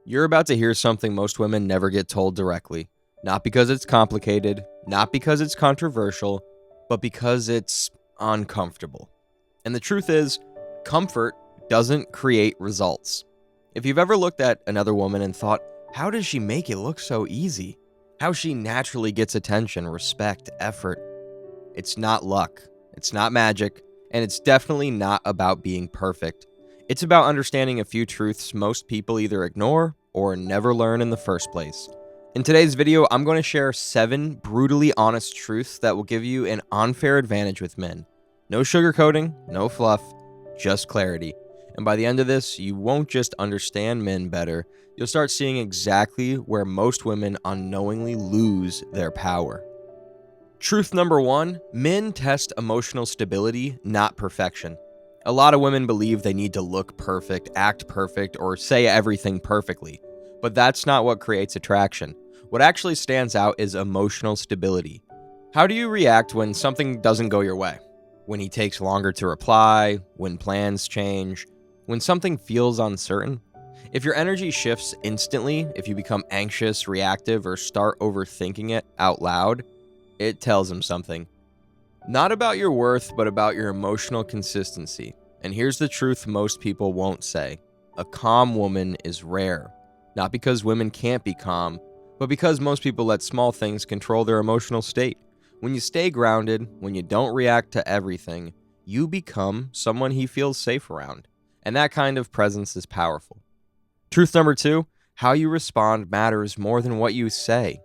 You're about to hear something most women never get told directly. Not because it's complicated, not because it's controversial, but because it's uncomfortable. And the truth is, comfort doesn't create results. If you've ever looked at another woman and thought, how does she make it look so easy? How she naturally gets attention, respect, effort. It's not luck, it's not magic, and it's definitely not about being perfect. It's about understanding a few truths most people either ignore or never learn in the first place. In today's video, I'm going to share 7 brutally honest truths that will give you an unfair advantage with men. No sugarcoating, no fluff, just clarity. And by the end of this, you won't just understand men better, you'll start seeing exactly where most women unknowingly lose their power. Truth number 1, men test emotional stability, not perfection. A lot of women believe they need to look perfect, act perfect, or say everything perfectly. But that's not what creates attraction. What actually stands out is emotional stability. How do you react when something doesn't go your way? When he takes longer to reply, when plans change, when something feels uncertain? If your energy shifts instantly, if you become anxious, reactive, or start overthinking it out loud, it tells him something. Not about your worth, but about your emotional consistency. And here's the truth most people won't say. A calm woman is rare. Not because women can't be calm, but because most people let small things control their emotional state. When you stay grounded, when you don't react to everything, you become someone he feels safe around. And that kind of presence is powerful. Truth number 2, how you respond matters more than what you say.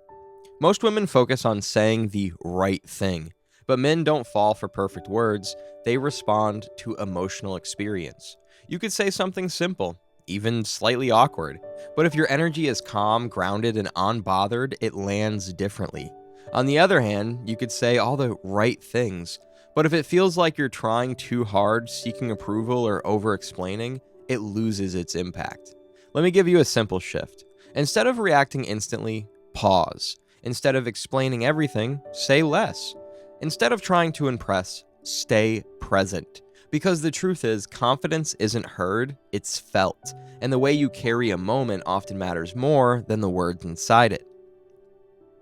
Most women focus on saying the right thing. But men don't fall for perfect words, they respond to emotional experience. You could say something simple, even slightly awkward, but if your energy is calm, grounded, and unbothered, it lands differently. On the other hand, you could say all the right things, but if it feels like you're trying too hard, seeking approval, or over-explaining, it loses its impact. Let me give you a simple shift. Instead of reacting instantly, pause. Instead of explaining everything, say less. Instead of trying to impress, stay present. Because the truth is, confidence isn't heard, it's felt. And the way you carry a moment often matters more than the words inside it.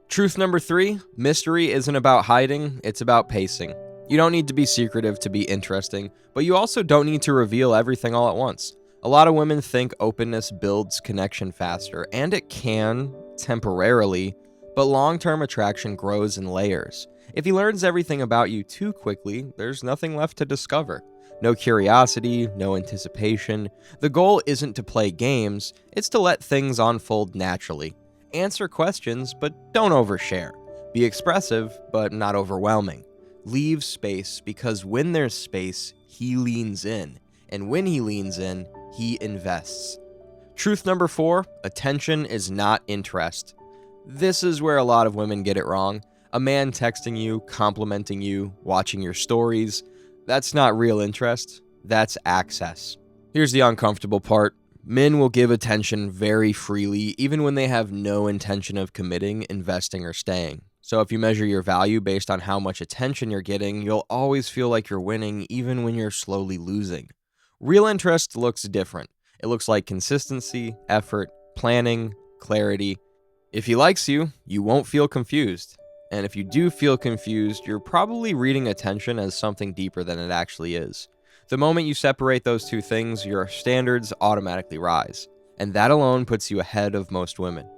Truth number 3, mystery isn't about hiding, it's about pacing. You don't need to be secretive to be interesting, but you also don't need to reveal everything all at once. A lot of women think openness builds connection faster, and it can, temporarily, but long-term attraction grows in layers. If he learns everything about you too quickly, there's nothing left to discover. No curiosity, no anticipation. The goal isn't to play games, it's to let things unfold naturally. Answer questions, but don't overshare. Be expressive, but not overwhelming. Leave space, because when there's space, he leans in. And when he leans in, he invests. Truth number 4, attention is not interest. This is where a lot of women get it wrong. A man texting you, complimenting you, watching your stories, that's not real interest, that's access. Here's the uncomfortable part. Men will give attention very freely, even when they have no intention of committing, investing, or staying. So if you measure your value based on how much attention you're getting, you'll always feel like you're winning, even when you're slowly losing. Real interest looks different. It looks like consistency, effort, planning, clarity. If he likes you, you won't feel confused. And if you do feel confused, you're probably reading attention as something deeper than it actually is. The moment you separate those two things, your standards automatically rise. And that alone puts you ahead of most women.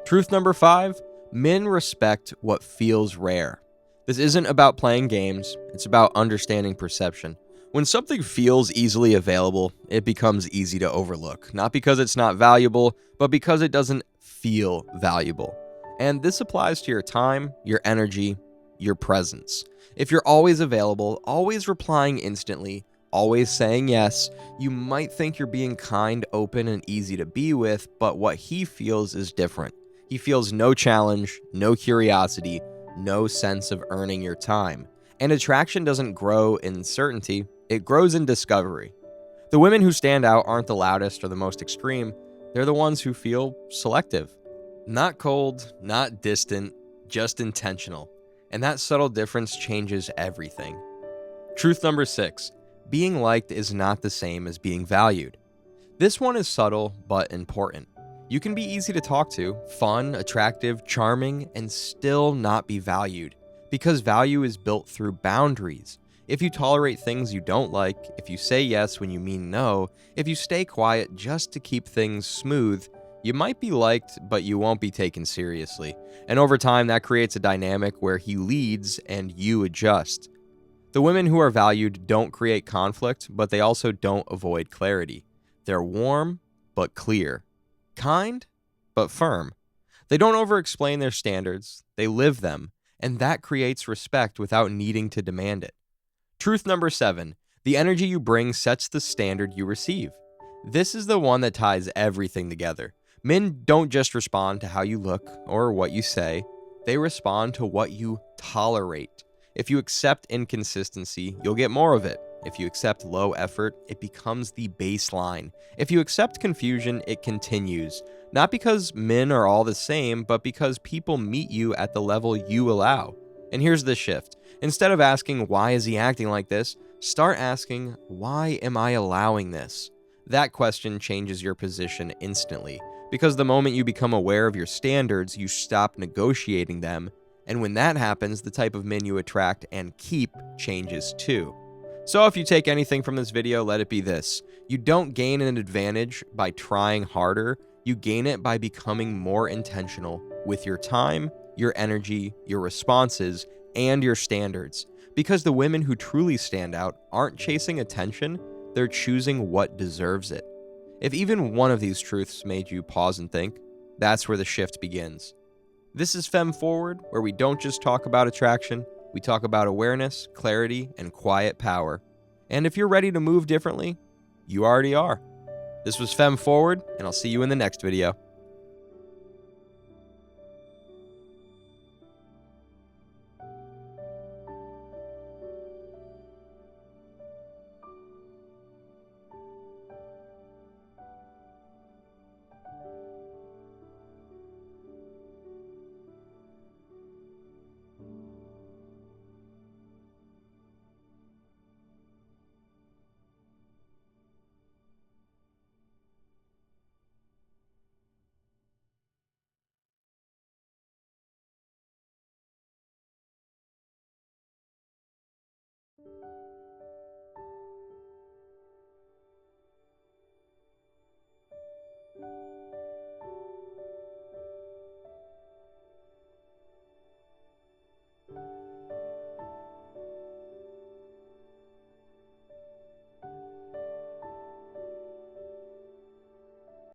Truth number 5, men respect what feels rare. This isn't about playing games, it's about understanding perception. When something feels easily available, it becomes easy to overlook. Not because it's not valuable, but because it doesn't feel valuable. And this applies to your time, your energy, your presence. If you're always available, always replying instantly, always saying yes, you might think you're being kind, open, and easy to be with, but what he feels is different. He feels no challenge, no curiosity, no sense of earning your time. And attraction doesn't grow in certainty, it grows in discovery. The women who stand out aren't the loudest or the most extreme, they're the ones who feel selective. Not cold, not distant, just intentional. And that subtle difference changes everything. Truth number 6, being liked is not the same as being valued. This one is subtle but important. You can be easy to talk to, fun, attractive, charming, and still not be valued. Because value is built through boundaries. If you tolerate things you don't like, if you say yes when you mean no, if you stay quiet just to keep things smooth, you might be liked, but you won't be taken seriously. And over time, that creates a dynamic where he leads and you adjust. The women who are valued don't create conflict, but they also don't avoid clarity. They're warm, but clear. Kind, but firm. They don't over-explain their standards, they live them, and that creates respect without needing to demand it. Truth number 7. The energy you bring sets the standard you receive. This is the one that ties everything together. Men don't just respond to how you look or what you say, they respond to what you tolerate. If you accept inconsistency, you'll get more of it. If you accept low effort, it becomes the baseline. If you accept confusion, it continues. Not because men are all the same, but because people meet you at the level you allow. And here's the shift. Instead of asking, why is he acting like this? Start asking, why am I allowing this? That question changes your position instantly. Because the moment you become aware of your standards, you stop negotiating them. And when that happens, the type of men you attract and keep changes too. So if you take anything from this video, let it be this. You don't gain an advantage by trying harder. You gain it by becoming more intentional with your time, your energy, your responses, and your standards. Because the women who truly stand out aren't chasing attention, they're choosing what deserves it. If even one of these truths made you pause and think, that's where the shift begins. This is FemForward, where we don't just talk about attraction, we talk about awareness, clarity, and quiet power. And if you're ready to move differently, you already are. This was FemForward, and I'll see you in the next video.